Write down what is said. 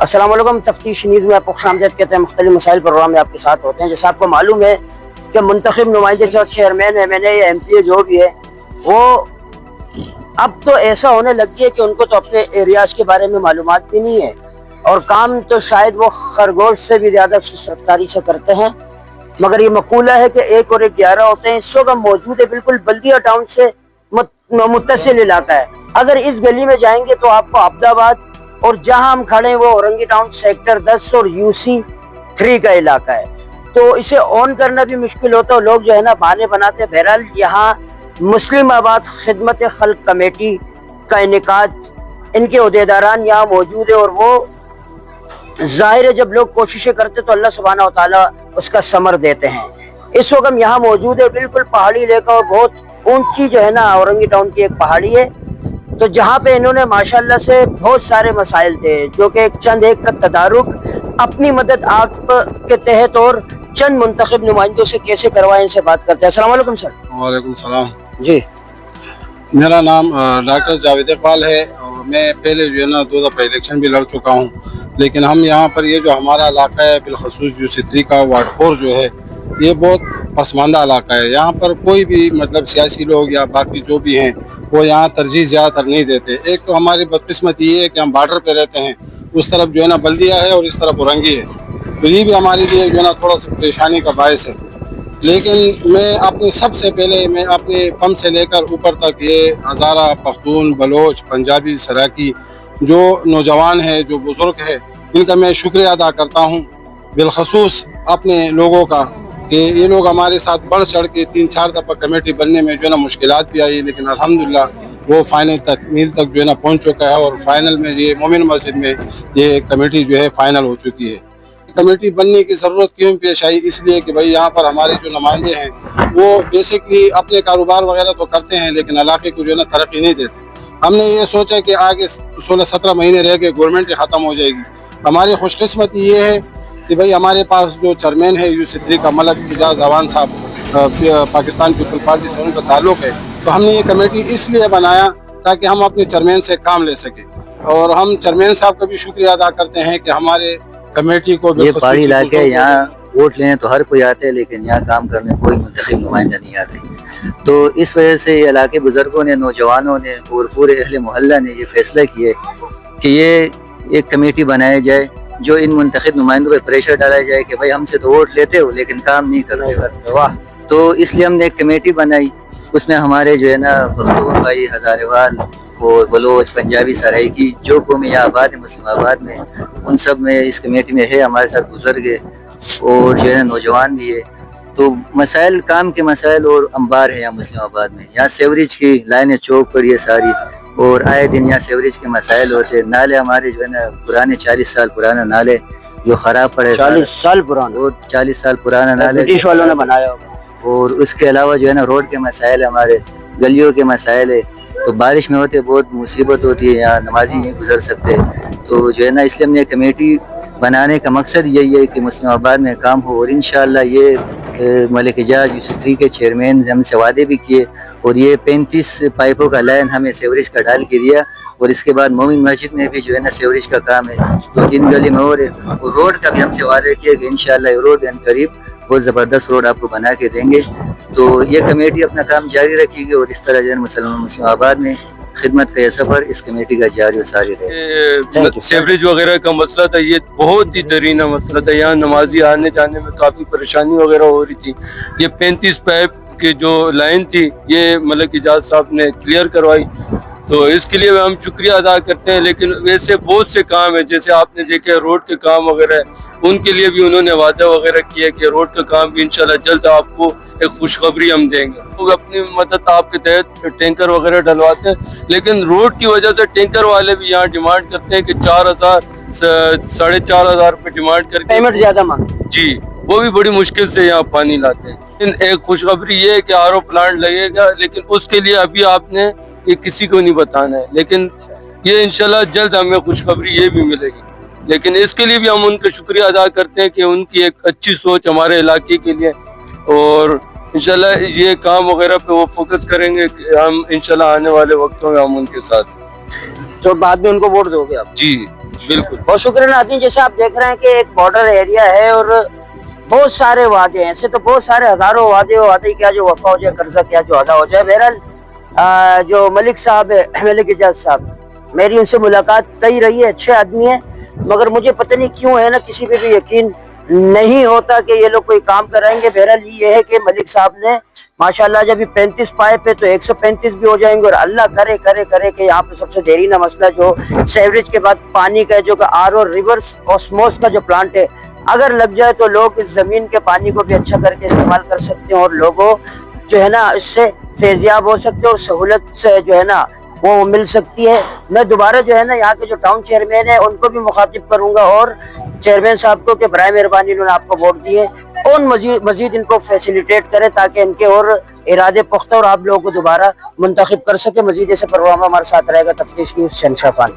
अस्सलाम वालेकुम। तफ्तीश न्यूज़ में आपको खुशामदीद कहते हैं। मुख्तलिफ मसाइल प्रोग्राम में आपके साथ होते हैं। जैसे आपको मालूम है कि मुंतखब नुमाइंदे जो चेयरमैन MNA या MP जो भी है, वो अब तो ऐसा होने लग गया कि उनको तो अपने एरियाज के बारे में मालूमात भी नहीं है, और काम तो शायद वो खरगोश से भी ज़्यादा रफ्तारी से करते हैं। मगर ये मकूला है कि 1 और 1 11 होते हैं। इस वक्त हम मौजूद है बिल्कुल बल्दिया टाउन से मुत्तसिल इलाका है। अगर इस गली में जाएंगे तो आपको अब्दाबाद, और जहां हम खड़े हैं वो औरंगी टाउन सेक्टर 10 और UC 3 का इलाका है। तो इसे ऑन करना भी मुश्किल होता है, लोग जो है ना बहाने बनाते हैं। बहरहाल यहाँ मुस्लिम आबाद खिदमत खल्क कमेटी का इनेकाद, इनके उहदेदारान यहाँ मौजूद है, और वो जाहिर है जब लोग कोशिशें करते तो अल्लाह सुब्हानहू व तआला उसका समर देते हैं। इस वक्त हम यहाँ मौजूद है बिल्कुल पहाड़ी इलाका, और बहुत ऊंची जो है ना औरंगी टाउन की एक पहाड़ी है। तो जहाँ पे इन्होंने माशाल्लाह से बहुत सारे मसाइल थे जो कि चंद एक का तदारुक अपनी मदद आप के तहत और चंद मुंतखब नुमाइंदों से कैसे करवाएं, इनसे बात करते हैं। अस्सलाम वालेकुम सर। वालेकुम सलाम जी, मेरा नाम डॉक्टर जावेद इकबाल है, और मैं पहले जो है ना 2 दफ़ा इलेक्शन भी लड़ चुका हूँ। लेकिन हम यहाँ पर ये जो हमारा इलाका है बिलखसूस UC 3 का वार्ड 4 जो है, ये बहुत पसमानदा इलाका है। यहाँ पर कोई भी मतलब सियासी लोग या बाकी जो भी हैं वो यहाँ तरजीह ज़्यादातर नहीं देते। एक तो हमारी बदकिस्मत ये है कि हम बॉर्डर पे रहते हैं, उस तरफ जो है ना बल्दिया है और इस तरफ औरंगी है, तो ये भी हमारे लिए जो है ना थोड़ा सा परेशानी का बायस है। लेकिन मैं अपने सबसे पहले मैं अपने कम से लेकर ऊपर तक ये हज़ारा, पख्तून, बलोच, पंजाबी, सराकी जो नौजवान है, जो बुज़ुर्ग है, इनका मैं शुक्रिया अदा करता हूँ बिलखसूस अपने लोगों का, कि ये लोग हमारे साथ बढ़ चढ़ के 3-4 दफ़ा कमेटी बनने में जो है ना मुश्किलात भी आई, लेकिन अल्हम्दुलिल्लाह वो फाइनल तकमील तक जो है ना पहुँच चुका है, और फाइनल में ये मोमिन मस्जिद में ये कमेटी जो है फाइनल हो चुकी है। कमेटी बनने की ज़रूरत क्यों पेश आई? इसलिए कि भाई यहाँ पर हमारे जो नुमाइंदे हैं वो बेसिकली अपने कारोबार वगैरह तो करते हैं, लेकिन इलाके को जो है ना तरक्की नहीं देते। हमने ये सोचा कि आगे 16-17 महीने रह के गवर्नमेंट ही ख़त्म हो जाएगी। हमारी खुशकिस्मती ये है कि भाई हमारे पास जो चेयरमैन है UC 3 का मलक एजाज अवान साहब, पाकिस्तान पीपल पार्टी से उनका ताल्लुक़ है, तो हमने ये कमेटी इसलिए बनाया ताकि हम अपने चेयरमैन से काम ले सकें। और हम चेयरमैन साहब का भी शुक्रिया अदा करते हैं कि हमारे कमेटी को, ये पहाड़ी इलाके है, यहाँ वोट लेने तो हर कोई आते हैं, लेकिन यहाँ काम करने कोई मुंतखब नुमाइंदा नहीं आते। तो इस वजह से ये इलाके बुजुर्गों ने, नौजवानों ने और पूरे अहले मोहल्ला ने ये फैसला किए कि ये एक कमेटी बनाई जाए जो इन मुंतखब नुमाइंदों पर प्रेशर डाला जाए कि भाई हमसे तो वोट लेते हो लेकिन काम नहीं करते। वाह, तो इसलिए हमने एक कमेटी बनाई। उसमें हमारे जो है ना पख्तून भाई, हज़ारेवाल और बलोच, पंजाबी, सराइकी जो कौमें यहाँ आबाद है मुस्लिम आबाद में, उन सब में इस कमेटी में है। हमारे साथ बुजुर्ग है और जो है ना नौजवान भी है। तो मसाइल, काम के मसाइल और अंबार है यहाँ मुस्लिम आबाद में। यहाँ सेवरेज की लाइनें चौक पर ये सारी, और आए दिन यहाँ सेवरेज के मसाइल होते हैं। नाले हमारे जो है ना पुराने 40 साल पुराना नाले जो ख़राब पड़े, 40 साल पुराना, वो 40 साल पुराना नाले ब्रिटिश वालों ने बनाया होगा। और उसके अलावा जो है ना रोड के मसाइल, हमारे गलियों के मसाइल है। तो बारिश में होते बहुत मुसीबत होती है, यहाँ नमाजी नहीं गुजर सकते। तो जो है ना इसलिए हमने कमेटी बनाने का मकसद यही है कि मुस्लिम आबाद में काम हो। और इंशाअल्लाह ये मलिक एजाज UC 3 के चेयरमैन हमसे वादे भी किए, और ये 35 पाइपों का लाइन हमें सेवरेज का डाल के दिया। और इसके बाद मोमिन मस्जिद में भी जो है ना सेवरेज का काम है, 2-3 गली में और है। और रोड का भी हमसे वादे किया कि इंशाअल्लाह रोड करीब बहुत ज़बरदस्त रोड आपको बना के देंगे। तो ये कमेटी अपना काम जारी रखेगी, और इस तरह जो है मुस्लिम आबाद में खिदमत का ये सफ़र इस कमेटी का जारी और सारी रहे। सेवरेज वगैरह का मसला था, ये बहुत ही दरीना मसला था। यहाँ नमाजी आने जाने में काफ़ी परेशानी वगैरह हो रही थी। ये 35 पाइप की जो लाइन थी ये मलिक एजाज साहब ने क्लियर करवाई, तो इसके लिए हम शुक्रिया अदा करते हैं। लेकिन वैसे बहुत से काम है, जैसे आपने देखे रोड के काम वगैरह, उनके लिए भी उन्होंने वादा वगैरह किया कि रोड का काम भी इंशाल्लाह जल्द आपको एक खुशखबरी हम देंगे। वो अपनी मदद आपके तहत टैंकर वगैरह डलवाते हैं, लेकिन रोड की वजह से टैंकर वाले भी यहाँ डिमांड करते हैं कि 4,000 4,500 रुपये डिमांड करके पेमेंट ज़्यादा मांग जी, वो भी बड़ी मुश्किल से यहाँ पानी लाते हैं। लेकिन एक खुशखबरी ये है कि RO प्लांट लगेगा, लेकिन उसके लिए अभी आपने ये किसी को नहीं बताना है, लेकिन ये इंशाल्लाह जल्द हमें खुशखबरी ये भी मिलेगी। लेकिन इसके लिए भी हम उनका शुक्रिया अदा करते हैं कि उनकी एक अच्छी सोच हमारे इलाके के लिए, और इंशाल्लाह ये काम वगैरह पे वो फोकस करेंगे कि हम इंशाल्लाह आने वाले वक्तों में हम उनके साथ। तो बाद में उनको वोट दोगे आप? जी। बिल्कुल बहुत शुक्रिया नाज़रीन। जैसे आप देख रहे हैं कि एक बॉर्डर एरिया है और बहुत सारे वादे हैं, ऐसे तो बहुत सारे हजारों वादे क्या जो वफा हो जाए, कर्जा क्या जो अदा हो जाए। बहरहाल जो मलिक साहब है, मलिक इजाज साहब, मेरी उनसे मुलाकात कई रही है, अच्छे आदमी है, मगर मुझे पता नहीं क्यों है ना किसी पे भी यकीन नहीं होता कि ये लोग कोई काम कराएंगे। बहरहाल ये है कि मलिक साहब ने माशाल्लाह जब 35 पाए पे तो 135 भी हो जाएंगे, और अल्लाह करे करे करे कि यहाँ पे सबसे देरीना मसला जो सेवरेज के बाद पानी का जो आरओ रिवर्स ऑस्मोस का जो प्लांट है, अगर लग जाए तो लोग इस जमीन के पानी को भी अच्छा करके इस्तेमाल कर सकते हैं और लोगों जो है ना इससे फैजियाब हो सकते हैं और सहूलत से जो है ना वो मिल सकती है। मैं दोबारा जो है ना यहाँ के जो टाउन चेयरमैन है उनको भी मुखातिब करूंगा और चेयरमैन साहब को कि बराए मेहरबानी इन्होंने आपको वोट दिए और मजीद इनको फैसिलिटेट करें ताकि इनके और इरादे पुख्ता और आप लोगों को दोबारा मुंतखब कर सके। मजीद ऐसे प्रोग्राम हमारे साथ रहेगा। तफ्तीश न्यूज़ शहनशाह खान।